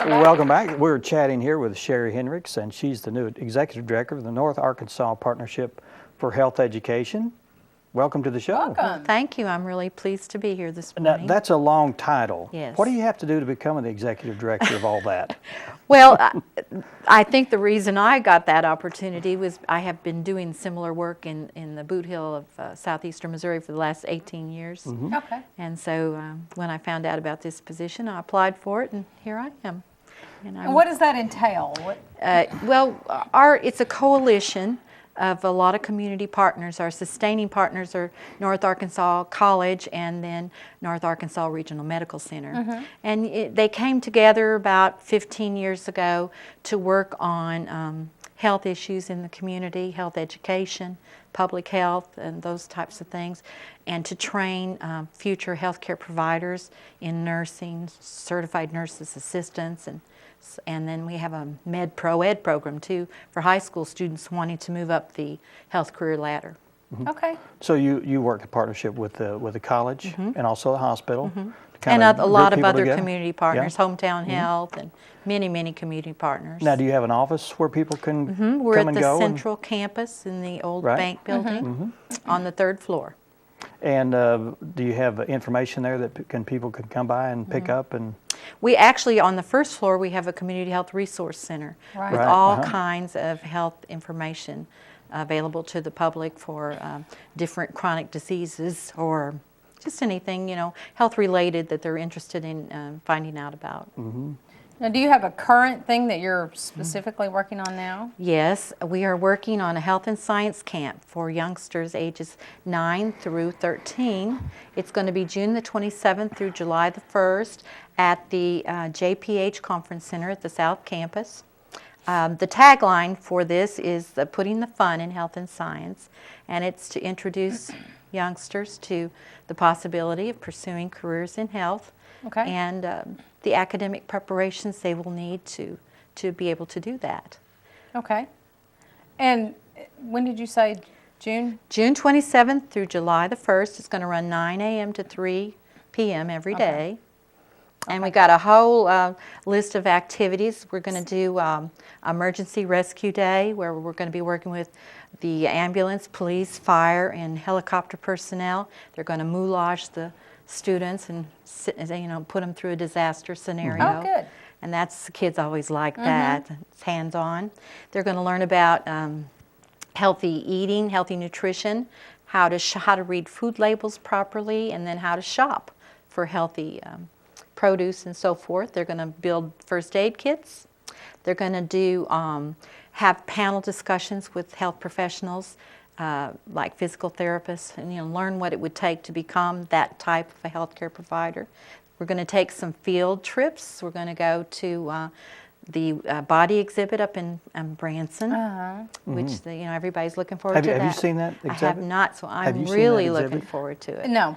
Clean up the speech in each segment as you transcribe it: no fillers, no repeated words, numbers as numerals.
Welcome back. We're chatting here with Sherri Hinrichs, and she's the new Executive Director of the North Arkansas Partnership for Health Education. Welcome to the show. Welcome. Thank you. I'm really pleased to be here this Now, morning. that's a long title. Yes. What do you have to do to become the Executive Director of all that? Well, I think the reason I got that opportunity was I have been doing similar work in the Boot Hill of southeastern Missouri for the last 18 years. Mm-hmm. Okay. And so when I found out about this position, I applied for it, and here I am. And what does that entail? It's a coalition of a lot of community partners. Our sustaining partners are North Arkansas College and then North Arkansas Regional Medical Center. Mm-hmm. And they came together about 15 years ago to work on health issues in the community, health education, public health, and those types of things, and to train future healthcare providers in nursing, certified nurses assistants, and then we have a Med Pro Ed program too for high school students wanting to move up the health career ladder. Mm-hmm. Okay. So you work in partnership with the college Mm-hmm. and also the hospital. Mm-hmm. to And kinda a lot group of people other together? community partners, Yeah. Hometown Health, and many, many community partners. Now, do you have an office where people can We're come at and the go? Central Campus in the old Right. bank building on the 3rd floor. And do you have information there that people can come by and pick up? And We actually, on the 1st floor, we have a community health resource center Right. with Right, all uh-huh. kinds of health information available to the public for different chronic diseases or just anything, health related that they're interested in finding out about. Now, do you have a current thing that you're specifically working on now? Yes, we are working on a health and science camp for youngsters ages 9 through 13. It's going to be June the 27th through July the 1st at the JPH Conference Center at the South Campus. The tagline for this is putting the fun in health and science, and it's to introduce youngsters to the possibility of pursuing careers in health Okay. and the academic preparations they will need to be able to do that. Okay. And when did you say June? June 27th through July the 1st. It's going to run 9 a.m. to 3 p.m. every day. And we got a whole list of activities. We're going to do Emergency Rescue Day, where we're going to be working with the ambulance, police, fire, and helicopter personnel. They're going to moulage the students and put them through a disaster scenario. Oh, good. And the kids always like that. It's hands-on. They're going to learn about healthy eating, healthy nutrition, how to read food labels properly, and then how to shop for healthy produce and so forth. They're going to build first aid kits. They're going to have panel discussions with health professionals like physical therapists, and learn what it would take to become that type of a healthcare provider. We're going to take some field trips. We're going to go to the body exhibit up in Branson, which everybody's looking forward to. have you seen that exhibit? I have not, so Have I'm you seen really that looking exhibit? forward to it. No.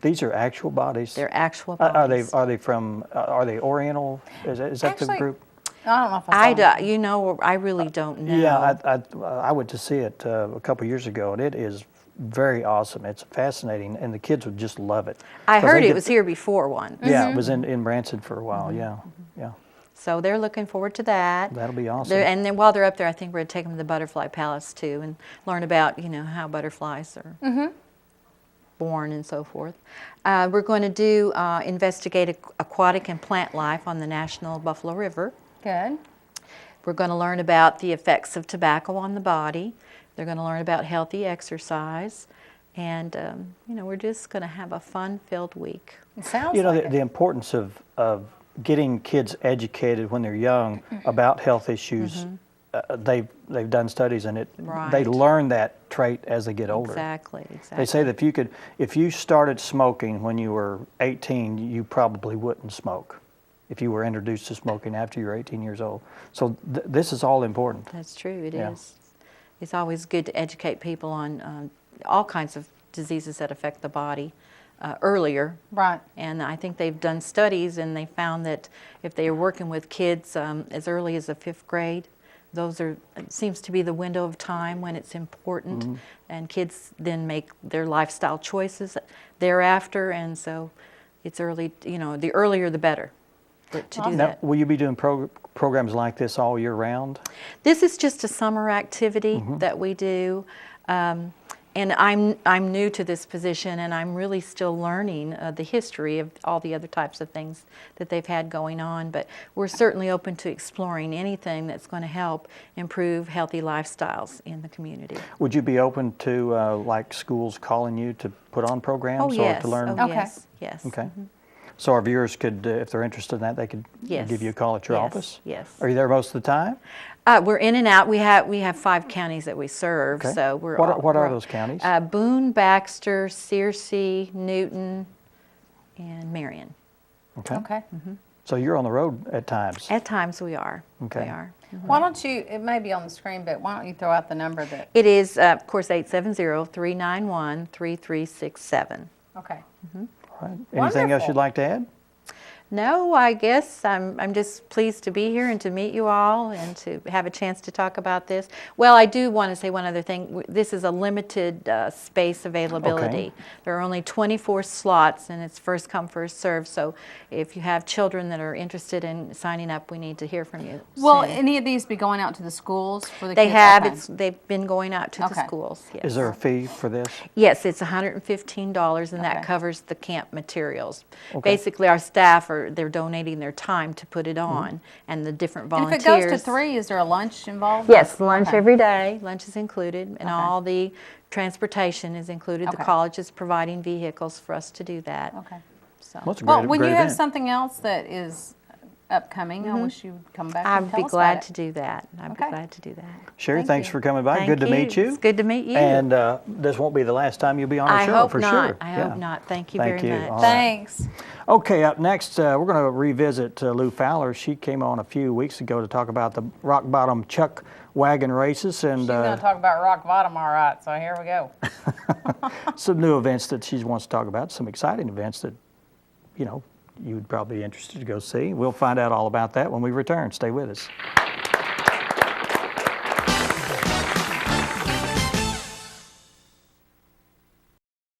These are actual bodies. They're actual Are bodies. they Oriental? Is that the Actually, group? I don't know if I saw it. I really don't know. Yeah, I went to see it a couple years ago, and it is very awesome. It's fascinating, and the kids would just love it. I 'Cause heard they it get- was here before one. Yeah, it was in Branson for a while. Yeah. So they're looking forward to that. That'll be awesome. And then while they're up there, I think we're going to take them to the Butterfly Palace too and learn about, how butterflies are born and so forth. We're going to do investigate aquatic and plant life on the National Buffalo River. Good. We're going to learn about the effects of tobacco on the body. They're going to learn about healthy exercise. And, we're just going to have a fun-filled week. It sounds You know, like the importance of getting kids educated when they're young about health issues. They've done studies, and they Right. learn that trait as they get older. Exactly. They say that if you started smoking when you were 18, you probably wouldn't smoke if you were introduced to smoking after you were 18 years old. So this is all important. That's true, it Yeah. is. It's always good to educate people on all kinds of diseases that affect the body earlier. Right. And I think they've done studies, and they found that if they are working with kids as early as the 5th grade, it seems to be the window of time when it's important, and kids then make their lifestyle choices thereafter, and so it's early, the earlier the better. to do Awesome. Now, that. will you be doing programs like this all year round? This is just a summer activity that we do. And I'm new to this position, and I'm really still learning the history of all the other types of things that they've had going on. But we're certainly open to exploring anything that's going to help improve healthy lifestyles in the community. Would you be open to like schools calling you to put on programs Oh, yes. or to learn? Oh, Okay. yes. Yes. Okay. So our viewers could, if they're interested in that, they could Yes. give you a call at your Yes. office? Yes. Are you there most of the time? We're in and out. We have 5 counties that we serve, Okay. so we're What all, are, what are we're- those counties? Boone, Baxter, Searcy, Newton, and Marion. Okay. Okay. So you're on the road at times? At times we are. Okay. We are. Why don't you, it may be on the screen, but why don't you throw out the number that, It is, of course, 870-391-3367. okay. All right. Anything else Wonderful. you'd like to add? No, I guess I'm just pleased to be here and to meet you all and to have a chance to talk about this. Well, I do want to say one other thing. This is a limited space availability. Okay. There are only 24 slots, and it's first come, first served. So if you have children that are interested in signing up, we need to hear from you Will soon. any of these be going out to the schools for the They kids? have. Okay. They've been going out to the Okay. schools. Yes. Is there a fee for this? Yes, it's $115, and that Okay. covers the camp materials. Okay. Basically, our staff they're donating their time to put it on, and the different And volunteers. if it goes to 3, is there a lunch involved? Yes, lunch Okay. every day. Lunch is included, and Okay. all the transportation is included. The Okay. college is providing vehicles for us to do that. Okay. So Well, it's a Well, great, when great you have event. something else that is upcoming, I wish you would come back and I'd tell be us glad about to it. do that. I'd Okay. be glad to do that. Sherri, Thank thanks you. for coming by. Thank Good to meet you. It's good to meet you. And this won't be the last time you'll be on our I show, hope for not. sure. I Yeah. hope not. Thank you Thank very you. much. All right. Thanks. Okay, up next, we're going to revisit Lou Fowler. She came on a few weeks ago to talk about the rock bottom chuck wagon races and She's going to talk about rock bottom, all right, so here we go. some new events that she wants to talk about, some exciting events that, you know, you'd probably be interested to go see. We'll find out all about that when we return. Stay with us.